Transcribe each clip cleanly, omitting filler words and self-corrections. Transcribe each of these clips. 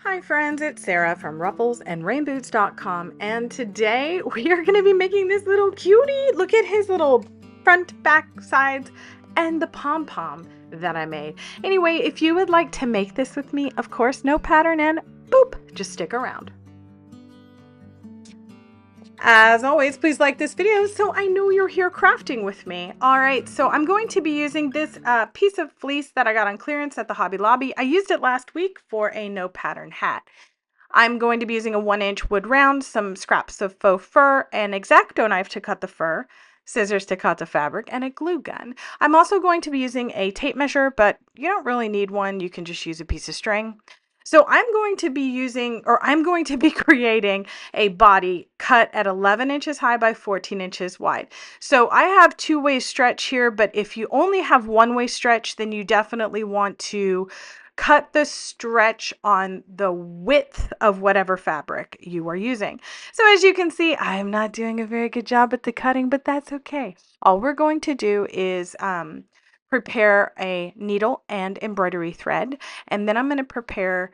Hi friends, it's Sarah from Ruffles and Rainboots.com, and today we are going to be making this little cutie. Look at his little front, back, sides, and the pom-pom that I made. Anyway, if you would like to make this with me, of course, no pattern and boop, just stick around. As always, please like this video so I know you're here crafting with me. All right, so I'm going to be using this piece of fleece that I got on clearance at the Hobby Lobby. I used it last week for a no pattern hat. I'm going to be using a 1-inch wood round, some scraps of faux fur, an X-Acto knife to cut the fur, scissors to cut the fabric, and a glue gun. I'm also going to be using a tape measure, but you don't really need one. You can just use a piece of string. So I'm going to be creating a body cut at 11 inches high by 14 inches wide. So I have two-way stretch here, but if you only have one-way stretch, then you definitely want to cut the stretch on the width of whatever fabric you are using. So as you can see, I am not doing a very good job at the cutting, but that's okay. All we're going to do is prepare a needle and embroidery thread, and then I'm going to prepare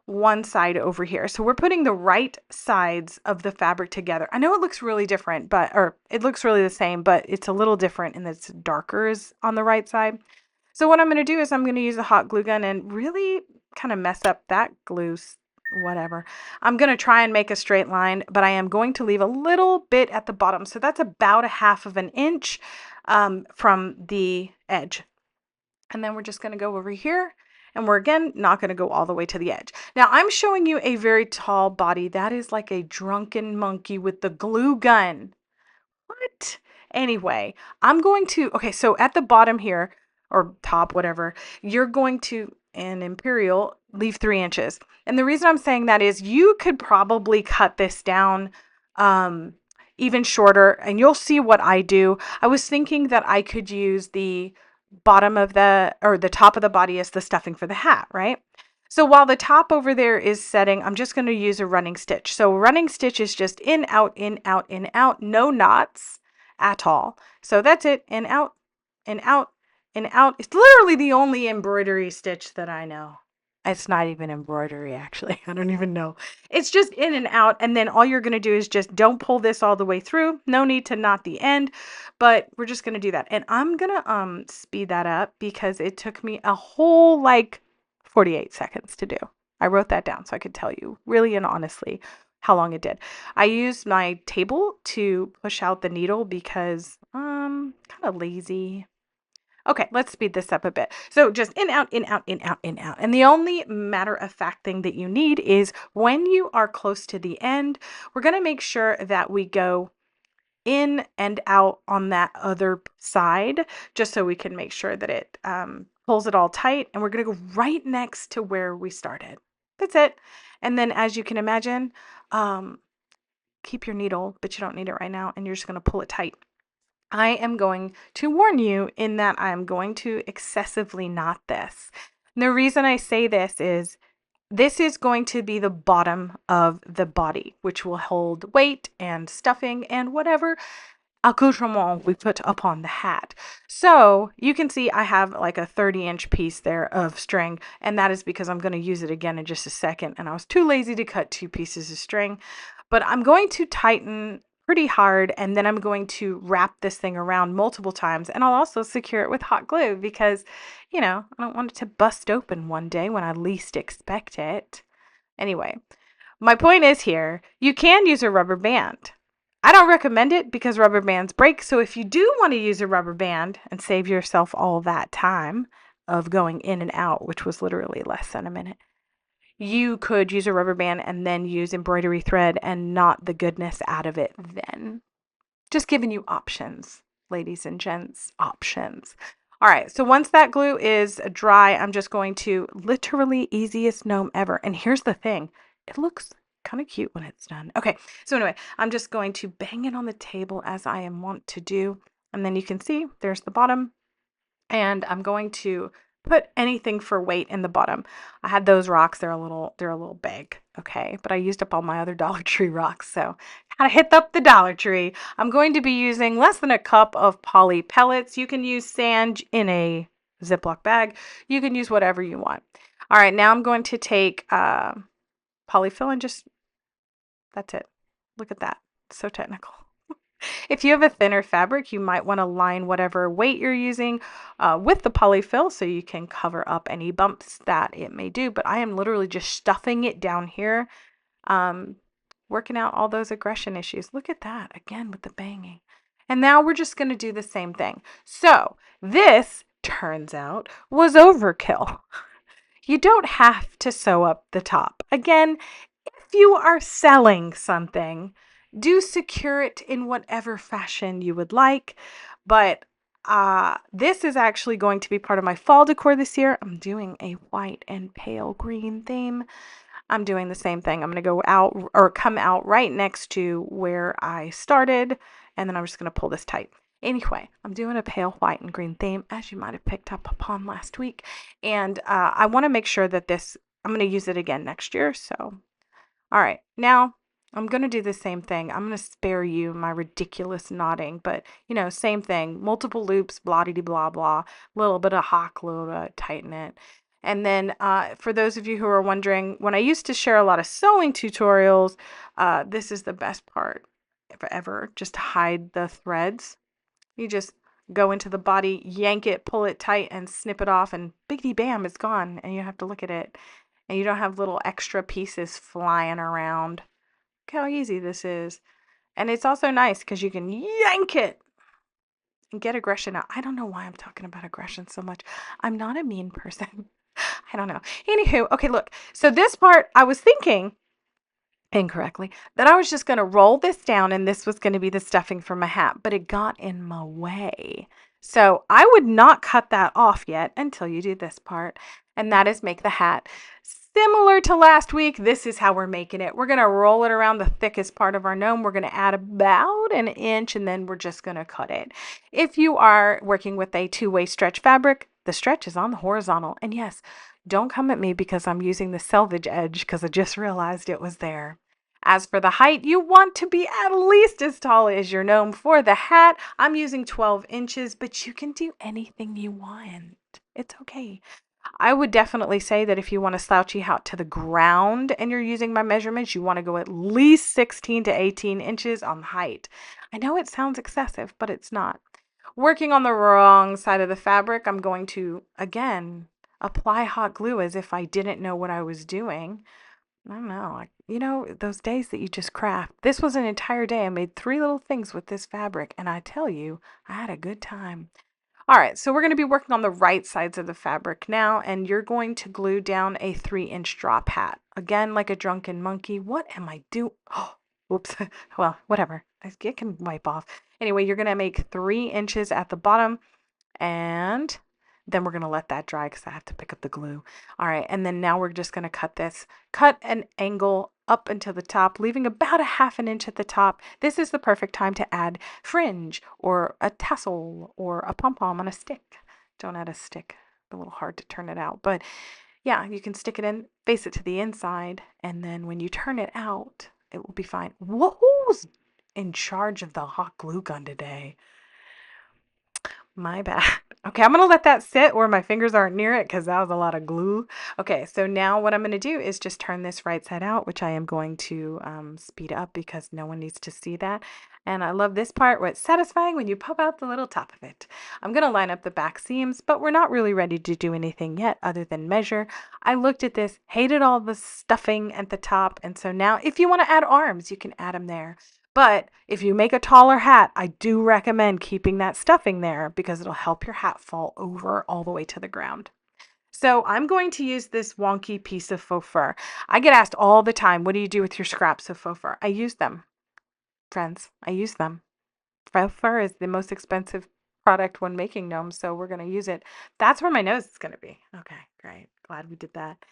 one side over here. So we're putting the right sides of the fabric together. I know it looks really different, or it looks really the same, but it's a little different in that it's darker on the right side. So what I'm going to do is I'm going to use a hot glue gun and really kind of mess up that glue, whatever. I'm going to try and make a straight line, but I am going to leave a little bit at the bottom. So that's about 1/2 inch from the edge. And then we're just going to go over here, and we're again not going to go all the way to the edge. Now I'm showing you a very tall body. That is like a drunken monkey with the glue gun. What? Anyway, okay, so at the bottom here, or top, whatever, you're going to, in Imperial, leave 3 inches. And the reason I'm saying that is you could probably cut this down even shorter, and you'll see what I do. I was thinking that I could use the bottom of the top of the body as the stuffing for the hat, right? So while the top over there is setting, I'm just going to use a running stitch. So running stitch is just in, out, in, out, in, out, no knots at all. So that's it, in, out, in, out, in, out. It's literally the only embroidery stitch that I know. It's not even embroidery, actually. I don't even know. It's just in and out, and then all you're going to do is just don't pull this all the way through. No need to knot the end, but we're just going to do that. And I'm going to speed that up because it took me a whole 48 seconds to do. I wrote that down so I could tell you really and honestly how long it did. I used my table to push out the needle because kind of lazy. Okay, let's speed this up a bit. So just in, out, in, out, in, out, in, out. And the only matter of fact thing that you need is when you are close to the end, we're going to make sure that we go in and out on that other side, just so we can make sure that it pulls it all tight. And we're going to go right next to where we started. That's it. And then as you can imagine, keep your needle, but you don't need it right now. And you're just going to pull it tight. I am going to warn you in that I am going to excessively knot this. And the reason I say this is going to be the bottom of the body, which will hold weight and stuffing and whatever accoutrement we put upon the hat. So you can see I have like a 30-inch piece there of string, and that is because I'm going to use it again in just a second, and I was too lazy to cut 2 pieces of string. But I'm going to tighten pretty hard, and then I'm going to wrap this thing around multiple times, and I'll also secure it with hot glue because, I don't want it to bust open one day when I least expect it. Anyway, my point is here, you can use a rubber band. I don't recommend it because rubber bands break, so if you do want to use a rubber band and save yourself all that time of going in and out, which was literally less than a minute, you could use a rubber band and then use embroidery thread and knot the goodness out of it then. Just giving you options, ladies and gents, options. All right, so once that glue is dry, I'm just going to literally easiest gnome ever. And here's the thing, it looks kind of cute when it's done. Okay, so anyway, I'm just going to bang it on the table as I am wont to do. And then you can see there's the bottom. And I'm going to put anything for weight in the bottom. I had those rocks, they're a little big, okay? But I used up all my other Dollar Tree rocks, so gotta hit up the Dollar Tree. I'm going to be using less than a cup of poly pellets. You can use sand in a Ziploc bag. You can use whatever you want. All right, now I'm going to take polyfill and just, that's it. Look at that. So technical. If you have a thinner fabric, you might want to line whatever weight you're using with the polyfill so you can cover up any bumps that it may do. But I am literally just stuffing it down here, working out all those aggression issues. Look at that, again with the banging. And now we're just going to do the same thing. So this, turns out, was overkill. You don't have to sew up the top. Again, if you are selling something, do secure it in whatever fashion you would like. But this is actually going to be part of my fall decor this year. I'm doing a white and pale green theme. I'm doing the same thing. I'm going to go out or come out right next to where I started, and then I'm just going to pull this tight. Anyway, I'm doing a pale white and green theme, as you might have picked up upon last week. And I want to make sure that this, I'm going to use it again next year. So, all right, now I'm going to do the same thing. I'm going to spare you my ridiculous knotting, but same thing. Multiple loops, blah, de blah, blah, a little bit of hot glue to tighten it. And then for those of you who are wondering, when I used to share a lot of sewing tutorials, this is the best part ever, just to hide the threads. You just go into the body, yank it, pull it tight, and snip it off, and biggity bam, it's gone. And you have to look at it. And you don't have little extra pieces flying around. Look how easy this is. And it's also nice because you can yank it and get aggression out. I don't know why I'm talking about aggression so much. I'm not a mean person. I don't know. Anywho, okay, look. So this part, I was thinking incorrectly that I was just going to roll this down and this was going to be the stuffing for my hat, but it got in my way. So I would not cut that off yet until you do this part, and that is make the hat. Similar to last week, this is how we're making it. We're going to roll it around the thickest part of our gnome. We're going to add about an inch, and then we're just going to cut it. If you are working with a two-way stretch fabric, the stretch is on the horizontal. And yes, don't come at me because I'm using the selvage edge because I just realized it was there. As for the height, you want to be at least as tall as your gnome. For the hat, I'm using 12 inches, but you can do anything you want. It's okay. I would definitely say that if you want to slouchy hat to the ground and you're using my measurements, you want to go at least 16 to 18 inches on height. I know it sounds excessive, but it's not. Working on the wrong side of the fabric, I'm going to, again, apply hot glue as if I didn't know what I was doing. I don't know. Those days that you just craft. This was an entire day. I made 3 little things with this fabric, and I tell you, I had a good time. All right, so we're going to be working on the right sides of the fabric now, and you're going to glue down a 3-inch drop hat. Again, like a drunken monkey. What am I doing? Oh, whoops. Well, whatever. It can wipe off. Anyway, you're going to make 3 inches at the bottom, and then we're going to let that dry because I have to pick up the glue. All right, and then now we're just going to cut this. Cut an angle up into the top, leaving about a 1/2 inch at the top. This is the perfect time to add fringe or a tassel or a pom-pom on a stick. Don't add a stick. It's a little hard to turn it out, but yeah, you can stick it in, face it to the inside, and then when you turn it out, it will be fine. Who's in charge of the hot glue gun today? My bad. Okay, I'm going to let that sit where my fingers aren't near it because that was a lot of glue. Okay, so now what I'm going to do is just turn this right side out, which I am going to speed up because no one needs to see that. And I love this part where it's satisfying when you pop out the little top of it. I'm going to line up the back seams, but we're not really ready to do anything yet other than measure. I looked at this, hated all the stuffing at the top, and so now if you want to add arms, you can add them there. But if you make a taller hat, I do recommend keeping that stuffing there because it'll help your hat fall over all the way to the ground. So I'm going to use this wonky piece of faux fur. I get asked all the time, what do you do with your scraps of faux fur? I use them, friends. I use them. Faux fur is the most expensive product when making gnomes, so we're going to use it. That's where my nose is going to be. Okay, great. Glad we did that.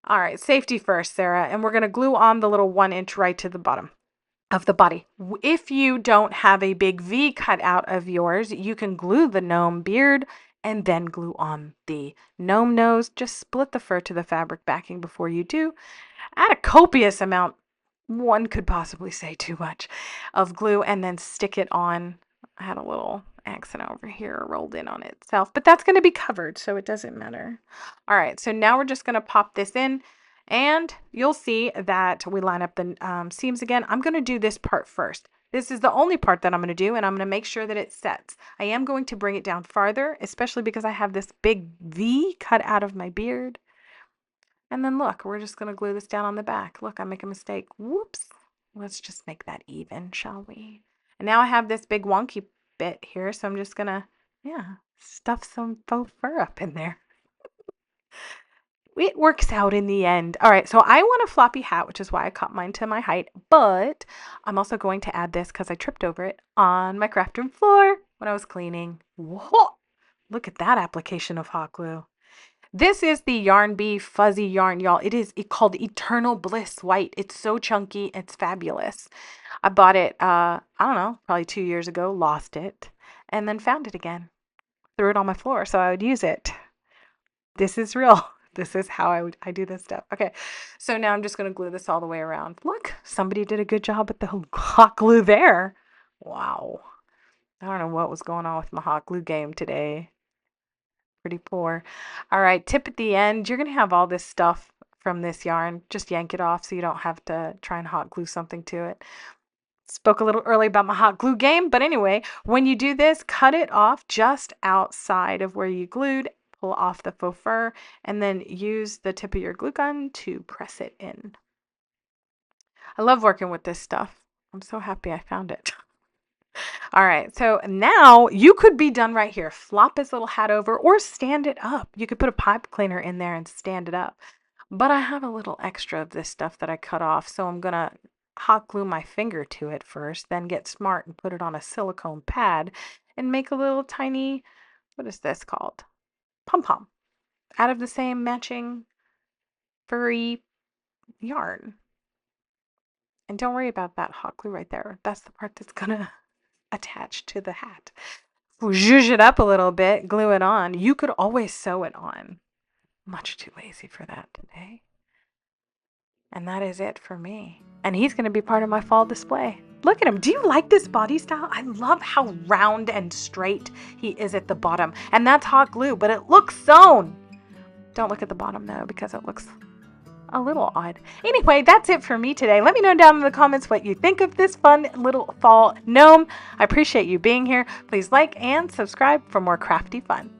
All right, safety first, Sarah. And we're going to glue on the little 1 inch right to the bottom of the body. If you don't have a big V cut out of yours, you can glue the gnome beard and then glue on the gnome nose. Just split the fur to the fabric backing before you do. Add a copious amount, one could possibly say too much, of glue and then stick it on. I had a little accident over here rolled in on itself, but that's going to be covered, so it doesn't matter. All right, so now we're just going to pop this in, and you'll see that we line up the seams again. I'm going to do this part first. This is the only part that I'm going to do, and I'm going to make sure that it sets. I am going to bring it down farther, especially because I have this big V cut out of my beard. And then look, we're just going to glue this down on the back. Look, I make a mistake. Whoops. Let's just make that even, shall we? And now I have this big wonky bit here, so I'm just going to, stuff some faux fur up in there. It works out in the end. All right, so I want a floppy hat, which is why I cut mine to my height, but I'm also going to add this because I tripped over it on my craft room floor when I was cleaning. Whoa! Look at that application of hot glue. This is the Yarn Bee fuzzy yarn, y'all. It is called Eternal Bliss White. It's so chunky. It's fabulous. I bought it, I don't know, probably 2 years ago, lost it, and then found it again. Threw it on my floor so I would use it. This is real. This is how I do this stuff. Okay, so now I'm just going to glue this all the way around. Look, somebody did a good job with the hot glue there. Wow. I don't know what was going on with my hot glue game today. Pretty poor. All right, tip at the end. You're going to have all this stuff from this yarn. Just yank it off so you don't have to try and hot glue something to it. Spoke a little early about my hot glue game, but anyway, when you do this, cut it off just outside of where you glued, pull off the faux fur, and then use the tip of your glue gun to press it in. I love working with this stuff. I'm so happy I found it. All right, so now you could be done right here. Flop his little hat over or stand it up. You could put a pipe cleaner in there and stand it up. But I have a little extra of this stuff that I cut off, so I'm going to hot glue my finger to it first, then get smart and put it on a silicone pad and make a little tiny, what is this called? Pom-pom out of the same matching furry yarn. And don't worry about that hot glue right there. That's the part that's going to attach to the hat. Zhuzh it up a little bit, glue it on. You could always sew it on. Much too lazy for that today. And that is it for me. And he's going to be part of my fall display. Look at him. Do you like this body style? I love how round and straight he is at the bottom. And that's hot glue, but it looks sewn. Don't look at the bottom though, because it looks a little odd. Anyway, that's it for me today. Let me know down in the comments what you think of this fun little fall gnome. I appreciate you being here. Please like and subscribe for more crafty fun.